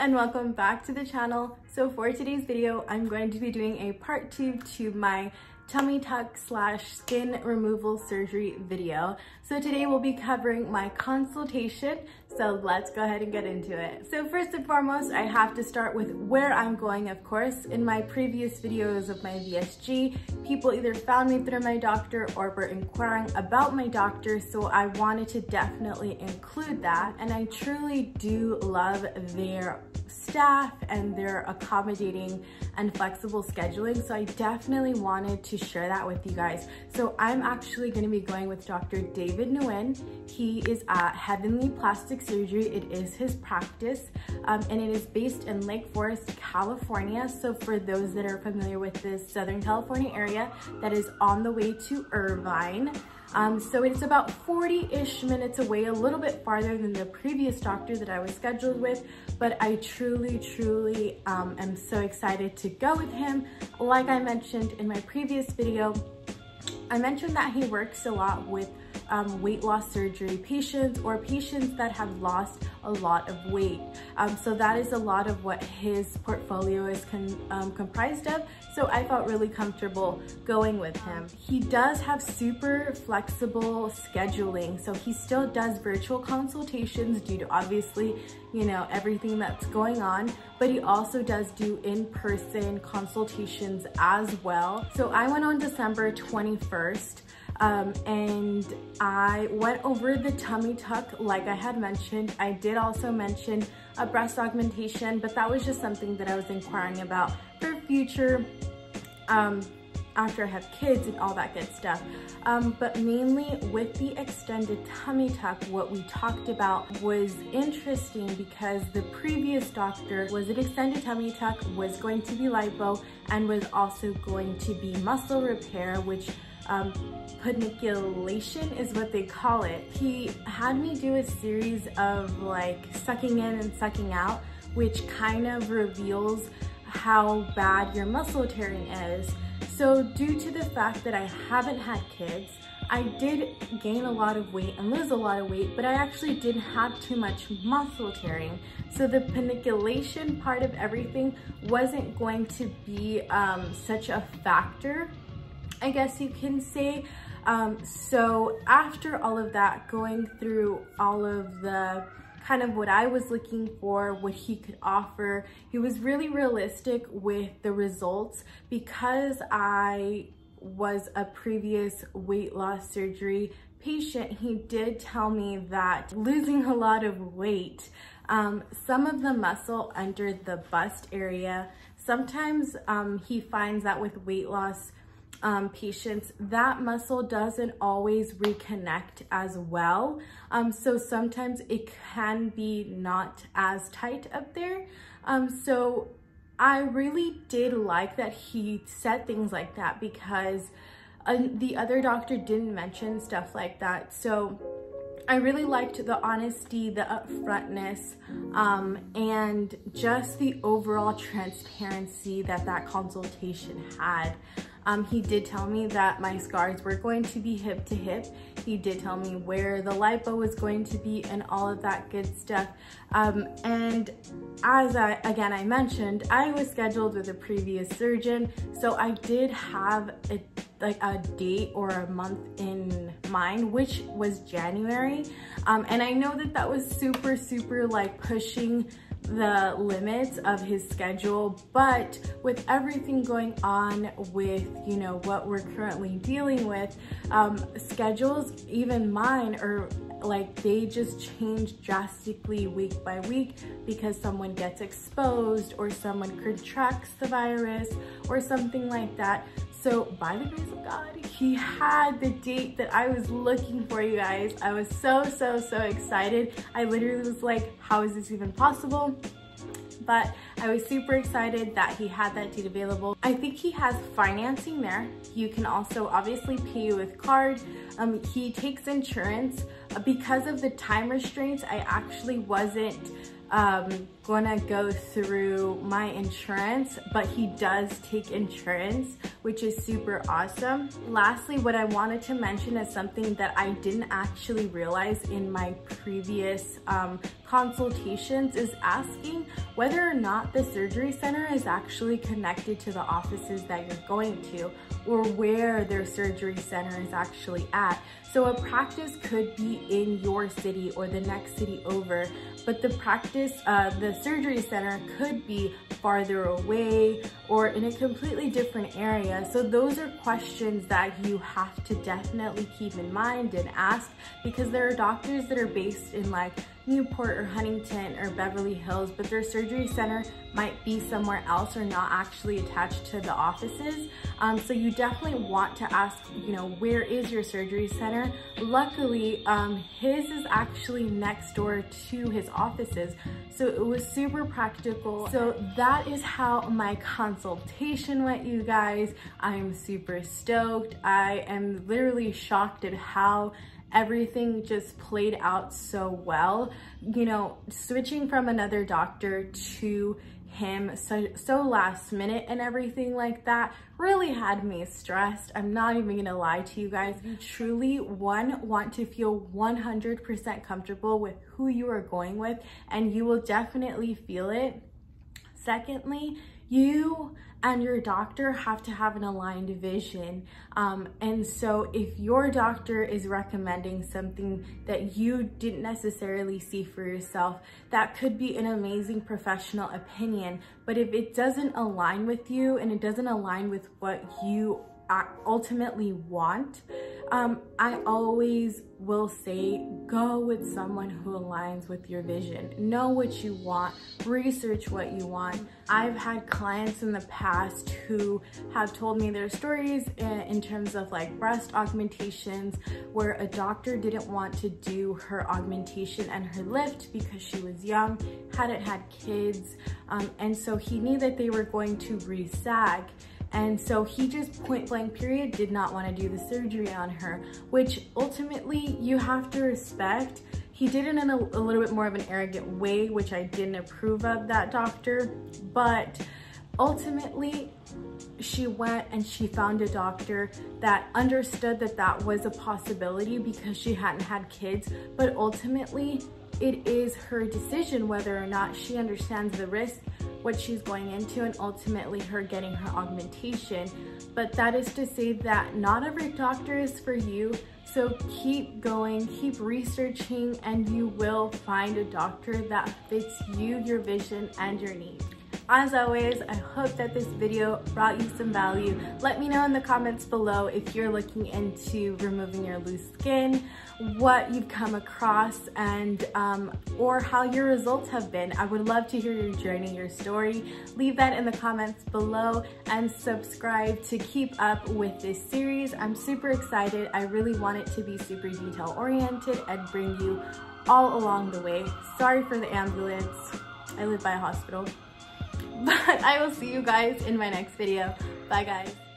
and welcome back to the channel. So for today's video, I'm going to be doing a part 2 to my tummy tuck / skin removal surgery video. So today we'll be covering my consultation. So let's go ahead and get into it. So first and foremost, I have to start with where I'm going, of course. In my previous videos of my VSG, people either found me through my doctor or were inquiring about my doctor, so I wanted to definitely include that. And I truly do love their staff and their accommodating and flexible scheduling, so I definitely wanted to share that with you guys. So I'm actually going to be going with Dr. David Nguyen. He is at Heavenly Plastic Surgery. It is his practice, and it is based in Lake Forest, California. So for those that are familiar with this Southern California area, that is on the way to Irvine. So it's about 40-ish minutes away, a little bit farther than the previous doctor that I was scheduled with, but I truly am so excited to go with him. Like I mentioned in my previous video, I mentioned that he works a lot with weight loss surgery patients or patients that have lost a lot of weight. So that is a lot of what his portfolio is comprised of. So I felt really comfortable going with him. He does have super flexible scheduling. So he still does virtual consultations due to obviously, you know, everything that's going on, but he also does do in-person consultations as well. So I went on December 21st. And I went over the tummy tuck like I had mentioned. I did also mention a breast augmentation, but that was just something that I was inquiring about for future after I have kids and all that good stuff. But mainly with the extended tummy tuck, what we talked about was interesting because the previous doctor was an extended tummy tuck, was going to be lipo, and was also going to be muscle repair, which paniculation is what they call it. He had me do a series of like sucking in and sucking out, which kind of reveals how bad your muscle tearing is. So due to the fact that I haven't had kids, I did gain a lot of weight and lose a lot of weight, but I actually didn't have too much muscle tearing. So the paniculation part of everything wasn't going to be such a factor, I guess you can say. So after all of that, going through all of the kind of what I was looking for, what he could offer, he was really realistic with the results. Because I was a previous weight loss surgery patient, he did tell me that losing a lot of weight, some of the muscle under the bust area, sometimes he finds that with weight loss patients, that muscle doesn't always reconnect as well. So sometimes it can be not as tight up there. So I really did like that he said things like that, because the other doctor didn't mention stuff like that. So I really liked the honesty, the upfrontness, and just the overall transparency that that consultation had. He did tell me that my scars were going to be hip to hip. He did tell me where the lipo was going to be and all of that good stuff. And as I mentioned, I was scheduled with a previous surgeon, so I did have a date or a month in mind, which was January. And I know that that was super like pushing the limits of his schedule, but with everything going on with, you know, what we're currently dealing with, schedules, even mine, are like, they just change drastically week by week because someone gets exposed or someone contracts the virus or something like that. So by the grace of God, he had the date that I was looking for, you guys. I was so excited. I literally was like, how is this even possible? But I was super excited that he had that date available. I think he has financing there. You can also obviously pay with card. He takes insurance. Because of the time restraints, I actually wasn't gonna go through my insurance, but he does take insurance, which is super awesome. Lastly, what I wanted to mention is something that I didn't actually realize in my previous consultations is asking whether or not the surgery center is actually connected to the offices that you're going to, or where their surgery center is actually at. So a practice could be in your city or the next city over, but the practice, the surgery center could be farther away or in a completely different area. So those are questions that you have to definitely keep in mind and ask, because there are doctors that are based in like Newport or Huntington or Beverly Hills, but their surgery center might be somewhere else or not actually attached to the offices. So you definitely want to ask, you know, where is your surgery center? Luckily, his is actually next door to his offices, so it was super practical. So that is how my consultation went, you guys. I'm super stoked. I am literally shocked at how everything just played out so well. You know, switching from another doctor to him so last minute and everything like that really had me stressed. I'm not even gonna lie to you guys. You truly, want to feel 100% comfortable with who you are going with, and you will definitely feel it. Secondly, you and your doctor have to have an aligned vision. And so if your doctor is recommending something that you didn't necessarily see for yourself, that could be an amazing professional opinion. But if it doesn't align with you and it doesn't align with what you ultimately want, I always will say, go with someone who aligns with your vision. Know what you want, research what you want. I've had clients in the past who have told me their stories in terms of like breast augmentations, where a doctor didn't want to do her augmentation and her lift because she was young, hadn't had kids, and so he knew that they were going to re-sag. And so he just point blank period did not want to do the surgery on her, which ultimately you have to respect. He did it in a little bit more of an arrogant way, which I didn't approve of that doctor, but ultimately she went and she found a doctor that understood that that was a possibility because she hadn't had kids, but ultimately it is her decision whether or not she understands the risk, what she's going into, and ultimately her getting her augmentation. But that is to say that not every doctor is for you. So keep going, keep researching, and you will find a doctor that fits you, your vision, and your needs. As always, I hope that this video brought you some value. Let me know in the comments below if you're looking into removing your loose skin, what you've come across, and or how your results have been. I would love to hear your journey, your story. Leave that in the comments below and subscribe to keep up with this series. I'm super excited. I really want it to be super detail oriented and bring you all along the way. Sorry for the ambulance. I live by a hospital. But I will see you guys in my next video. Bye guys.